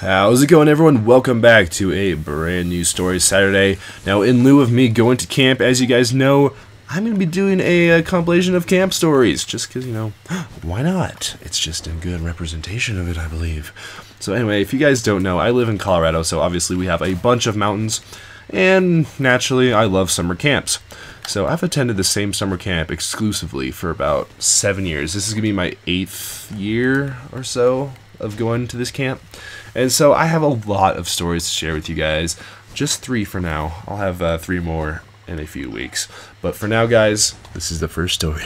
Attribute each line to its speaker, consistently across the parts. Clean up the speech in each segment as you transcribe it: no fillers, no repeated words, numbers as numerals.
Speaker 1: How's it going, everyone? Welcome back to a brand new story Saturday. Now, in lieu of me going to camp, as you guys know, I'm going to be doing a compilation of camp stories. Just because, you know, why not? It's just a good representation of it, I believe. So anyway, if you guys don't know, I live in Colorado, so obviously we have a bunch of mountains. And naturally, I love summer camps. So I've attended the same summer camp exclusively for about 7 years. This is going to be my 8th year or so of going to this camp. And so I have a lot of stories to share with you guys. Just 3 for now. I'll have 3 more in a few weeks. But for now, guys, this is the first story.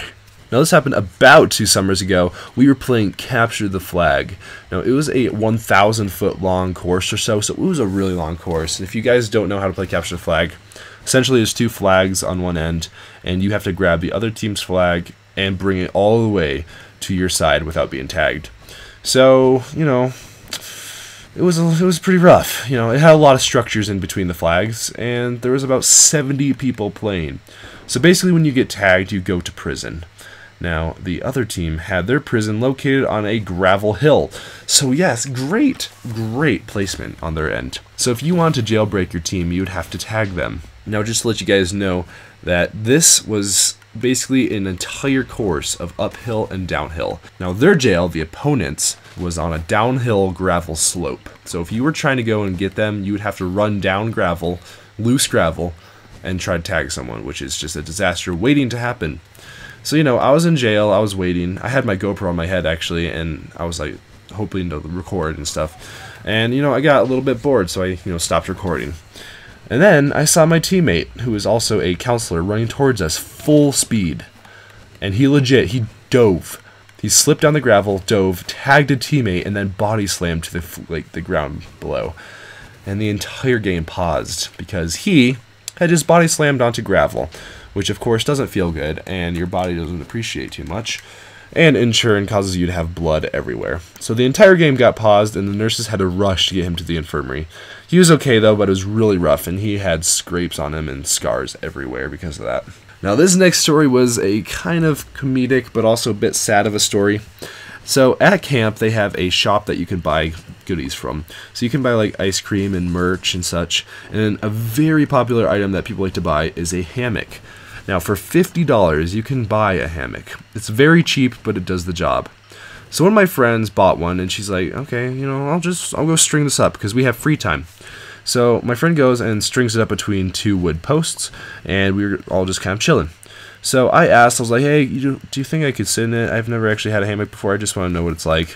Speaker 1: Now, this happened about 2 summers ago. We were playing Capture the Flag. Now, it was a 1,000-foot long course or so, so it was a really long course. And if you guys don't know how to play Capture the Flag, essentially there's 2 flags on one end, and you have to grab the other team's flag and bring it all the way to your side without being tagged. So, you know, it was pretty rough. You know, it had a lot of structures in between the flags, and there was about 70 people playing. So basically, when you get tagged, you go to prison. Now, the other team had their prison located on a gravel hill. So yes, great placement on their end. So if you wanted to jailbreak your team, you would have to tag them. Now, just to let you guys know that this was basically an entire course of uphill and downhill. Now, their jail, the opponents, was on a downhill gravel slope. So if you were trying to go and get them, you would have to run down gravel, loose gravel, and try to tag someone, which is just a disaster waiting to happen. So, you know, I was in jail, I was waiting. I had my GoPro on my head, actually, and I was, like, hoping to record and stuff. And, you know, I got a little bit bored, so I, stopped recording. And then I saw my teammate, who is also a counselor, running towards us full speed. And he dove. He slipped down the gravel, dove, tagged a teammate, and then body slammed to the ground below. And the entire game paused because he had just body slammed onto gravel, which of course doesn't feel good, and your body doesn't appreciate too much, and in turn causes you to have blood everywhere. So the entire game got paused, and the nurses had to rush to get him to the infirmary. He was okay though, but it was really rough, and he had scrapes on him and scars everywhere because of that. Now, this next story was a kind of comedic but also a bit sad of a story. So at camp, they have a shop that you can buy goodies from. So you can buy like ice cream and merch and such. And a very popular item that people like to buy is a hammock. Now, for $50, you can buy a hammock. It's very cheap, but it does the job. So one of my friends bought one, and she's like, okay, I'll go string this up because we have free time. So my friend goes and strings it up between 2 wood posts, and we were all just kind of chilling. So I asked, I was like, hey, do you think I could sit in it? I've never actually had a hammock before. I just want to know what it's like.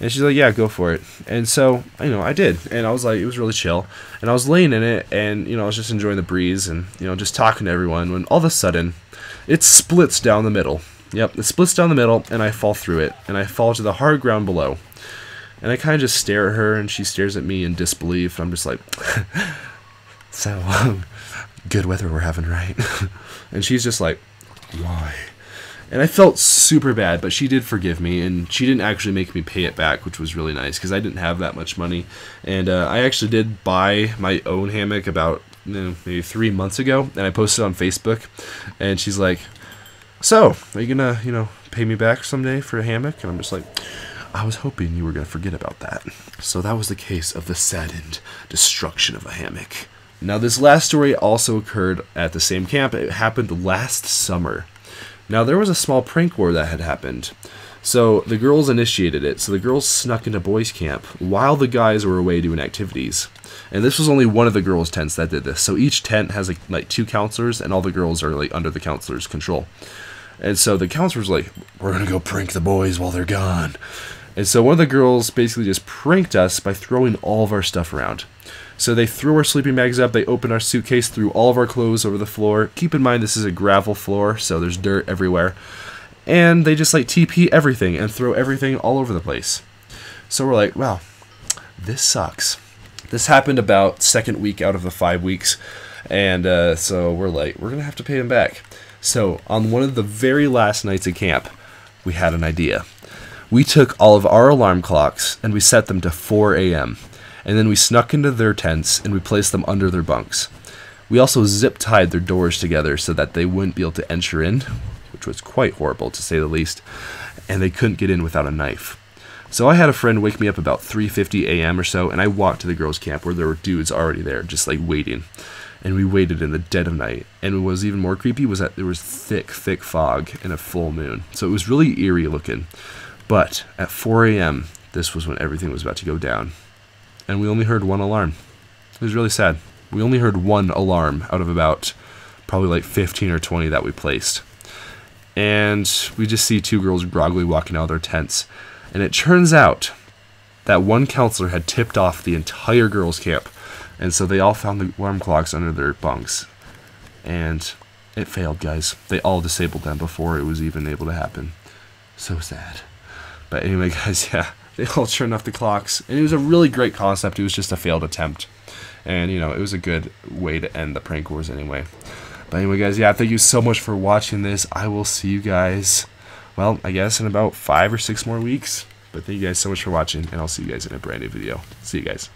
Speaker 1: And she's like, yeah, go for it. And so, I did. And I was like, it was really chill. And I was laying in it, and, I was just enjoying the breeze and, just talking to everyone, when all of a sudden, it splits down the middle. Yep, it splits down the middle, and I fall through it. And I fall to the hard ground below. And I kind of just stare at her, and she stares at me in disbelief. I'm just like, so, good weather we're having, right? And she's just like, why? And I felt super bad, but she did forgive me, and she didn't actually make me pay it back, which was really nice, because I didn't have that much money. And I actually did buy my own hammock about maybe 3 months ago, and I posted it on Facebook, and she's like, so, are you gonna, pay me back someday for a hammock? And I'm just like, I was hoping you were gonna forget about that. So that was the case of the saddened destruction of a hammock. Now, this last story also occurred at the same camp. It happened last summer. Now, there was a small prank war that had happened. So the girls initiated it. So the girls snuck into boys' camp while the guys were away doing activities. And this was only one of the girls' tents that did this. So each tent has like 2 counselors, and all the girls are like under the counselor's control. And so the counselor's like, we're going to go prank the boys while they're gone. And so one of the girls basically just pranked us by throwing all of our stuff around. So they threw our sleeping bags up, they opened our suitcase, threw all of our clothes over the floor. Keep in mind, this is a gravel floor, so there's dirt everywhere. And they just like TP everything and throw everything all over the place. So we're like, wow, this sucks. This happened about 2nd week out of the 5 weeks. And so we're like, we're going to have to pay them back. So on one of the very last nights at camp, we had an idea. We took all of our alarm clocks and we set them to 4 a.m. And then we snuck into their tents and we placed them under their bunks. We also zip-tied their doors together so that they wouldn't be able to enter in, which was quite horrible to say the least, and they couldn't get in without a knife. So I had a friend wake me up about 3:50 a.m. or so, and I walked to the girls' camp where there were dudes already there, just like waiting. And we waited in the dead of night. And what was even more creepy was that there was thick fog and a full moon. So it was really eerie looking. But at 4 a.m., this was when everything was about to go down. And we only heard one alarm. It was really sad. We only heard one alarm out of about probably like 15 or 20 that we placed. And we just see two girls groggily walking out of their tents. And it turns out that one counselor had tipped off the entire girls' camp. And so they all found the alarm clocks under their bunks. And it failed, guys. They all disabled them before it was even able to happen. So sad. But anyway, guys, yeah, they all turned off the clocks. And it was a really great concept. It was just a failed attempt. And, you know, it was a good way to end the prank wars anyway. But anyway, guys, yeah, thank you so much for watching this. I will see you guys, well, I guess in about 5 or 6 more weeks. But thank you guys so much for watching, and I'll see you guys in a brand new video. See you guys.